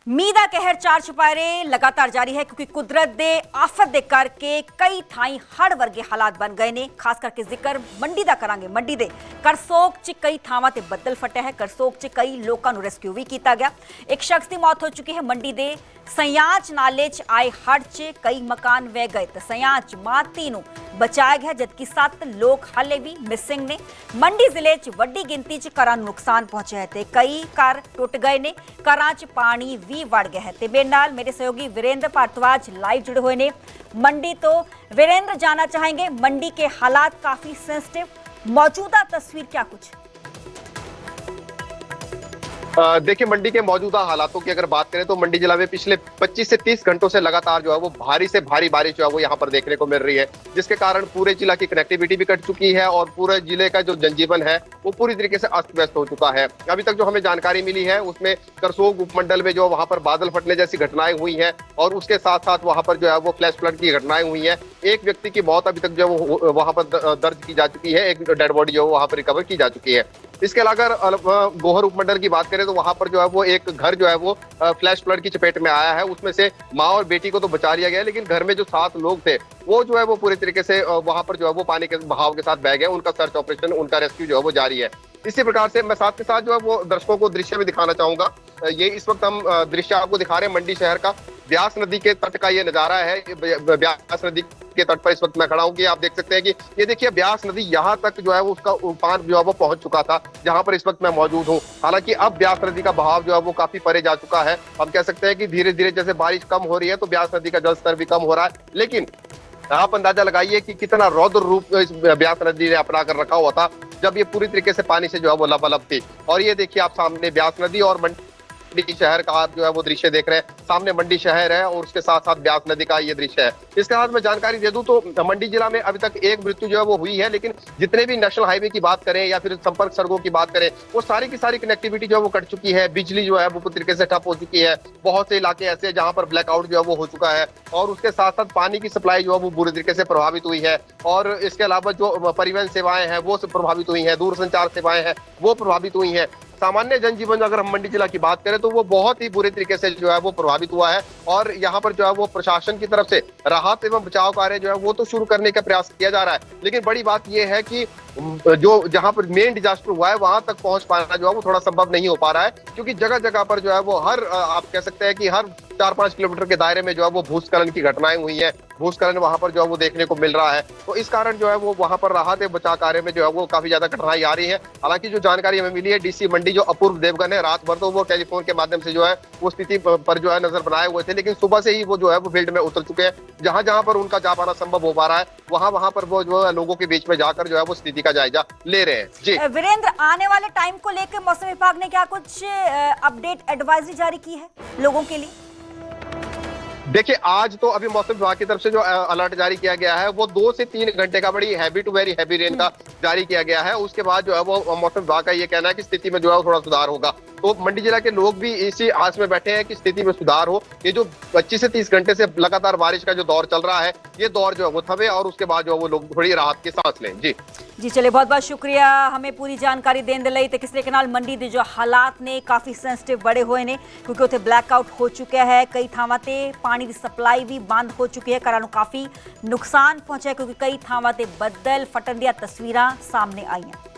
मीं दा कहर चार चुपारे लगातार जारी है क्योंकि कुदरत दे आफत दे करके कई थाई हड़ वर्गे हालात बन गए ने। खास करके जिक्र मंडी दा करांगे। मंडी दे करसोग च कई थावां ते बदल फटे है। करसोग च कई लोकां नूं रेस्क्यू भी किया गया। एक शख्स की मौत हो चुकी है। मंडी दे सयाच नाले च आए हड़ च कई मकान वह गए तो सयाच माती नूं बचाया गया जबकि 7 लोग हाले भी मिसिंग ने। मंडी जिले च वड्डी गिनती च घरां नूं नुकसान पहुंचे है ते कई घर टुट गए ने। घरां च पानी भी वड़ गया है। ते मेरे नाल मेरे सहयोगी वीरेंद्र भारद्वाज लाइव जुड़े हुए ने मंडी तो। वीरेंद्र, जानना चाहेंगे मंडी के हालात काफी सेंसिटिव, मौजूदा तस्वीर क्या कुछ? देखिए, मंडी के मौजूदा हालातों की अगर बात करें तो मंडी जिला में पिछले 25 से 30 घंटों से लगातार जो है वो भारी से भारी बारिश जो है वो यहाँ पर देखने को मिल रही है, जिसके कारण पूरे जिला की कनेक्टिविटी भी कट चुकी है और पूरे जिले का जो जनजीवन है वो पूरी तरीके से अस्त व्यस्त हो चुका है। अभी तक जो हमें जानकारी मिली है उसमें करसोग उपमंडल में जो वहां पर बादल फटने जैसी घटनाएं हुई हैं और उसके साथ साथ वहां पर जो है वो फ्लैश फ्लड की घटनाएं हुई हैं। एक व्यक्ति की मौत अभी तक जो है वहां पर दर्ज की जा चुकी है, एक डेड बॉडी जो वहां पर रिकवर की जा चुकी है। इसके अलावा गोहर उपमंडल की बात करें तो वहां पर जो है वो एक घर जो है वो फ्लैश फ्लड की चपेट में आया है। उसमें से माँ और बेटी को तो बचा लिया गया, लेकिन घर में जो 7 लोग थे वो जो है वो पूरी तरीके से वहां पर जो है वो पानी के बहाव के साथ बह गए। उनका सर्च ऑपरेशन, उनका रेस्क्यू जो है वो जारी है। इसी प्रकार से मैं साथ के साथ जो है वो दर्शकों को दृश्य भी दिखाना चाहूंगा। ये इस वक्त हम दृश्य आपको दिखा रहे हैं मंडी शहर का। ब्यास नदी के तट का ये नजारा है। ब्यास नदी के तट पर इस वक्त मैं खड़ा हूं कि आप देख सकते हैं कि ये देखिए ब्यास नदी यहाँ तक जो है वो उसका उफान जो है वो पहुंच चुका था जहां पर इस वक्त मैं मौजूद हूं। हालांकि अब ब्यास नदी का बहाव जो है वो काफी परे जा चुका है। हम कह सकते हैं कि धीरे धीरे जैसे बारिश कम हो रही है तो ब्यास नदी का जलस्तर भी कम हो रहा है, लेकिन आप अंदाजा लगाइए कि कितना रौद्र रूप इस ब्यास नदी ने अपना कर रखा हुआ था जब ये पूरी तरीके से पानी से जो है वो लबालब थी। और ये देखिए आप सामने ब्यास नदी और मंडी शहर का आप जो है वो दृश्य देख रहे हैं। सामने मंडी शहर है और उसके साथ साथ ब्यास नदी का ये दृश्य है। इसके साथ मैं जानकारी दे दूं तो मंडी जिला में अभी तक एक मृत्यु जो है वो हुई है, लेकिन जितने भी नेशनल हाईवे की बात करें या फिर संपर्क सड़कों की बात करें वो सारी की सारी कनेक्टिविटी जो है वो कट चुकी है। बिजली जो है वो पूरी तरीके से ठप हो चुकी है। बहुत से इलाके ऐसे जहां पर ब्लैकआउट जो है वो हो चुका है और उसके साथ साथ पानी की सप्लाई जो है वो पूरी तरीके से प्रभावित हुई है। और इसके अलावा जो परिवहन सेवाएं हैं वो प्रभावित हुई है, दूरसंचार सेवाएं हैं वो प्रभावित हुई है। सामान्य जनजीवन अगर हम मंडी जिला की बात करें तो वो बहुत ही बुरी तरीके से जो है वो प्रभावित हुआ है। और यहाँ पर जो है वो प्रशासन की तरफ से राहत एवं बचाव कार्य जो है वो तो शुरू करने का प्रयास किया जा रहा है, लेकिन बड़ी बात यह है कि जो जहां पर मेन डिजास्टर हुआ है वहां तक पहुंच पाना जो है वो थोड़ा संभव नहीं हो पा रहा है, क्योंकि जगह जगह पर जो है वो हर आप कह सकते हैं कि हर 4-5 किलोमीटर के दायरे में जो है वो भूस्खलन की घटनाएं हुई है। भूस्खलन वहां पर जो है वो देखने को मिल रहा है, तो इस कारण जो है वो वहां पर राहत एवं बचाव कार्य में जो है वो काफी ज्यादा कठिनाई आ रही है। हालांकि जो जानकारी हमें मिली है डीसी मंडी जो अपूर्व देवगन है, रात भर तो वो टेलीफोन के माध्यम से जो है वो स्थिति पर जो है नजर बनाए हुए थे, लेकिन सुबह से ही वो जो है वो फील्ड में उतर चुके हैं। जहां जहां पर उनका जा पाना संभव हो पा रहा है वहां पर वो जो है लोगों के बीच में जाकर जो है वो स्थिति का जायजा ले रहे हैं। जी वीरेंद्र, आने वाले टाइम को लेकर मौसम विभाग ने क्या कुछ अपडेट एडवाइजरी जारी की है लोगों के लिए? देखिए, आज तो अभी मौसम विभाग की तरफ से जो अलर्ट जारी किया गया है वो 2 से 3 घंटे का बड़ी heavy to very heavy rain का जारी किया गया है। उसके बाद जो है वो मौसम विभाग का ये कहना है कि स्थिति में जो है थोड़ा सुधार होगा। तो मंडी जिला के लोग भी इसी आस में बैठे हैं कि स्थिति में सुधार हो। ये जो 25 से 30 घंटे से लगातार बारिश का जो दौर चल रहा है ये दौर जो है वो थमे और उसके बाद जो है वो लोग थोड़ी राहत की सांस लें। जी चलिए, बहुत बहुत शुक्रिया हमें पूरी जानकारी देने लई। तो किसी के नाल मंडी दे जो हालात ने काफी सेंसिटिव बड़े हुए ने क्योंकि उत्थे ब्लैकआउट हो चुका है। कई थावां ते पानी की सप्लाई भी बंद हो चुकी है। घरां नूं काफी नुकसान पहुंचा क्योंकि कई थावां ते बदल फटन दी तस्वीरां सामने आईयां।